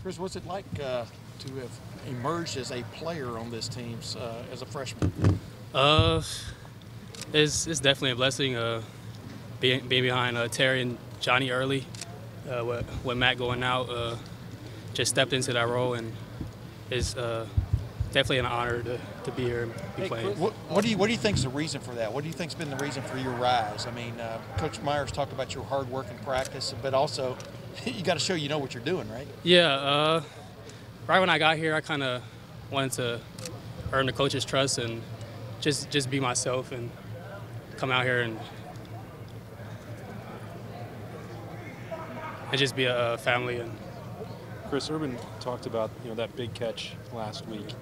Chris, what's it like to have emerged as a player on this team as a freshman? It's definitely a blessing being behind Terry and Johnny early. With Matt going out, just stepped into that role, and it's definitely an honor to be here and be playing. What do you think's the reason for that? What do you think's been the reason for your rise? I mean, Coach Myers talked about your hard work and practice, but also you got to show you know what you're doing, right? Yeah. Right when I got here, I kind of wanted to earn the coach's trust and just be myself and come out here and just be a family. And Chris, Urban talked about that big catch last week,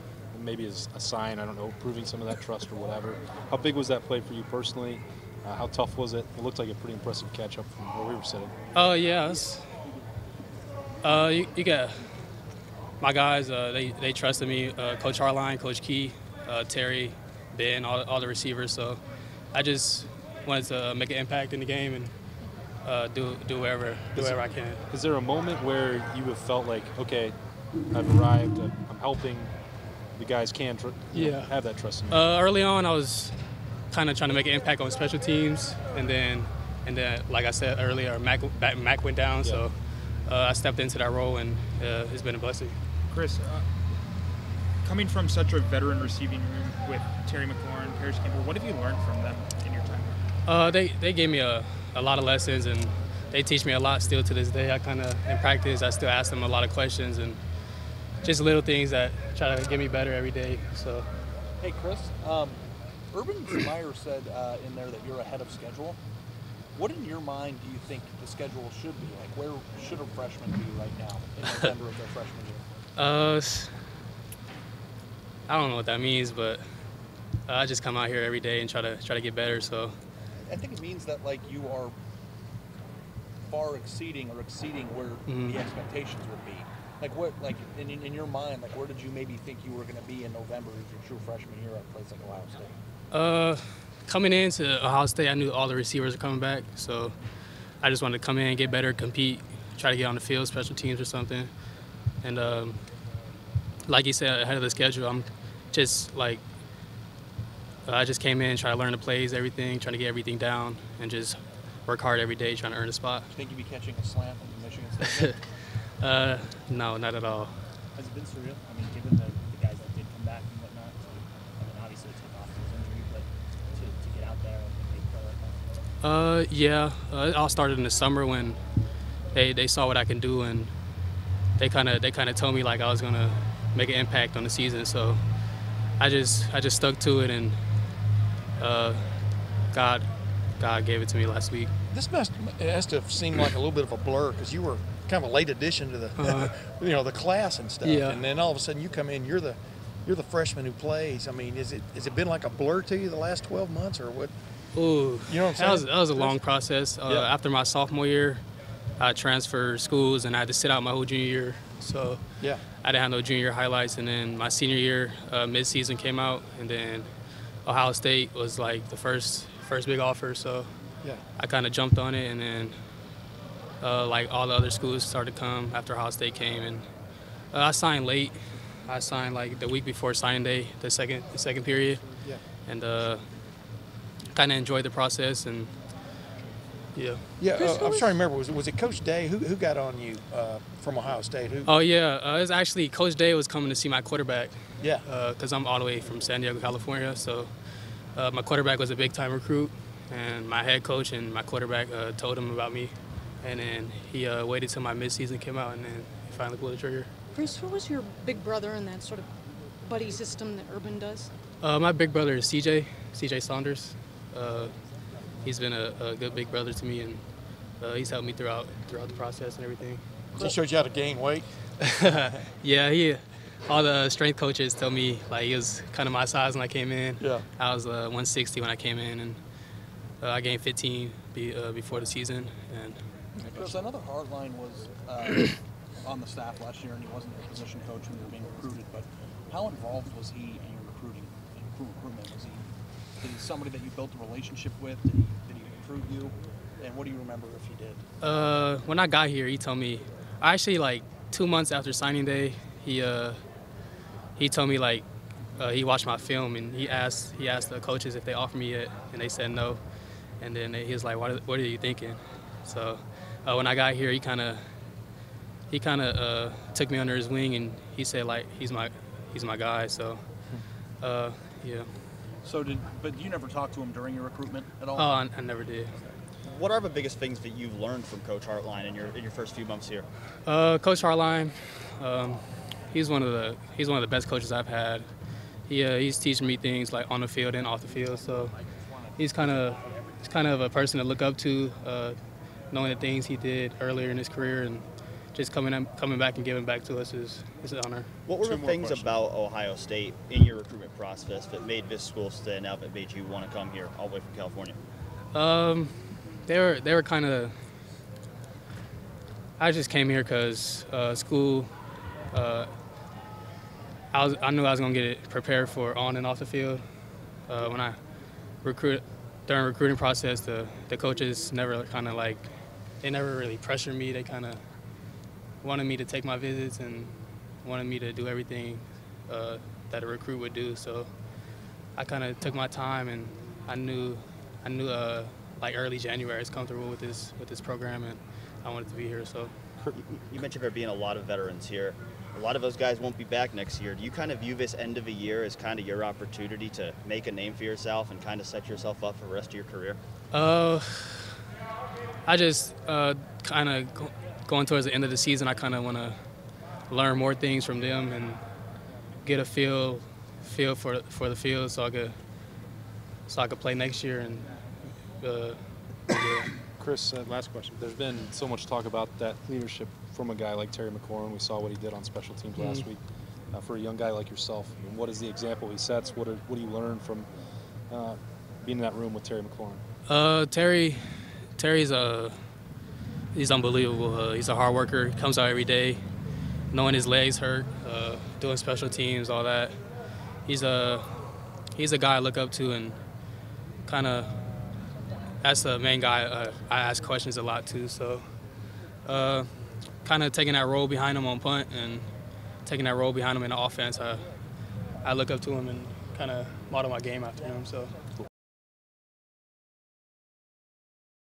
maybe as a sign, I don't know, proving some of that trust or whatever. How big was that play for you personally? How tough was it? It looked like a pretty impressive catch up from where we were sitting. Oh yeah, you get my guys. They trusted me. Coach Harline, Coach Key, Terry, Ben, all the receivers. So I just wanted to make an impact in the game and do whatever I can. Is there a moment where you have felt like, okay, I've arrived, I'm helping, the guys can have that trust in me? Early on, I was kind of trying to make an impact on special teams, and then like I said earlier, Mac went down, so I stepped into that role, and it's been a blessing. Chris, coming from such a veteran receiving room with Terry McLaurin, Paris Campbell, what have you learned from them in your time there? They gave me a lot of lessons, and they teach me a lot still to this day. In practice, I still ask them a lot of questions and just little things that try to get me better every day. So, hey Chris, Urban Meyer said in there that you're ahead of schedule. What in your mind do you think the schedule should be? Like, where should a freshman be right now in November of their freshman year? I don't know what that means, but I just come out here every day and try to get better. So I think it means that like you are far exceeding where the expectations would be. Like what, like in your mind, like where did you maybe think you were going to be in November as your true freshman year at a place like Ohio State? Coming into Ohio State, I knew all the receivers were coming back, so I just wanted to come in, get better, compete, try to get on the field, special teams or something. And like you said, ahead of the schedule, I'm just like I just came in, try to learn the plays, everything, trying to get everything down, and just work hard every day, trying to earn a spot. Do you think you'd be catching a slant in the Michigan State game? No, not at all. Has it been surreal? I mean, given the guys that did come back and whatnot, obviously it took off his injury, but to get out there and make play like that? It all started in the summer when they saw what I can do, and they kind of told me like I was gonna make an impact on the season. So I just stuck to it, and God gave it to me last week. This has to have seemed like a little bit of a blur because you were kind of a late addition to the the class and stuff. Yeah. And then all of a sudden you come in, you're the freshman who plays. I mean, has it been like a blur to you the last 12 months or what? Ooh, you know what I'm saying? That was a long process. After my sophomore year, I transferred schools and I had to sit out my whole junior year. So I didn't have no junior highlights. And then my senior year, mid-season came out, and then Ohio State was like the first big offer. So I kind of jumped on it, and then like all the other schools started to come after Ohio State came, and I signed late. I signed like the week before signing day, the second period, and kind of enjoyed the process. And I'm trying to remember. Was it Coach Day who got on you from Ohio State? Who? Oh yeah, it was actually Coach Day was coming to see my quarterback. Yeah. Because I'm all the way from San Diego, California. So my quarterback was a big time recruit, and my head coach and my quarterback told him about me, and then he waited till my midseason came out, and then he finally pulled the trigger. Chris, who was your big brother in that sort of buddy system that Urban does? My big brother is CJ Saunders. He's been a good big brother to me, and he's helped me throughout the process and everything. He showed you how to gain weight? Yeah, all the strength coaches tell me like he was kind of my size when I came in. Yeah. I was 160 when I came in, and I gained 15 before the season. And Chris, another hardline was on the staff last year, and he wasn't a position coach when you were being recruited, but how involved was he in your recruitment? Was he somebody that you built a relationship with? Did he recruit you? And what do you remember if he did? When I got here, he told me, I actually like 2 months after signing day, he told me like he watched my film and he asked the coaches if they offered me it, and they said no. And then he was like, "What are you thinking?" So when I got here, he kind of took me under his wing, and he said like he's my guy. So yeah. So but you never talked to him during your recruitment at all? Oh, I never did. What are the biggest things that you've learned from Coach Hartline in your first few months here? Coach Hartline, he's one of the best coaches I've had. He's teaching me things like on the field and off the field. So he's kind of a person to look up to, knowing the things he did earlier in his career, and just coming back and giving back to us is an honor. What were the things about Ohio State in your recruitment process that made this school stand out, that made you want to come here all the way from California? They were kind of. I just came here because school. I knew I was gonna get it prepared for on and off the field. When I during recruiting process, the coaches never they never really pressured me. They kind of wanted me to take my visits and wanted me to do everything that a recruit would do. So I kind of took my time, and I knew like early January I was comfortable with this program, and I wanted to be here. So you mentioned there being a lot of veterans here. A lot of those guys won't be back next year. Do you kind of view this end of the year as kind of your opportunity to make a name for yourself and kind of set yourself up for the rest of your career? I just kind of going towards the end of the season, I kind of want to learn more things from them and get a feel for the field, so I could play next year. And Chris, last question. There's been so much talk about that leadership from a guy like Terry McLaurin. We saw what he did on special teams last week. For a young guy like yourself, I mean, what is the example he sets? What do you learn from being in that room with Terry McLaurin? Terry's he's unbelievable. He's a hard worker. He comes out every day, knowing his legs hurt, doing special teams, all that. He's a guy I look up to, and kind of that's the main guy I ask questions a lot to. So kind of taking that role behind him on punt and taking that role behind him in the offense, I look up to him and kind of model my game after him. So.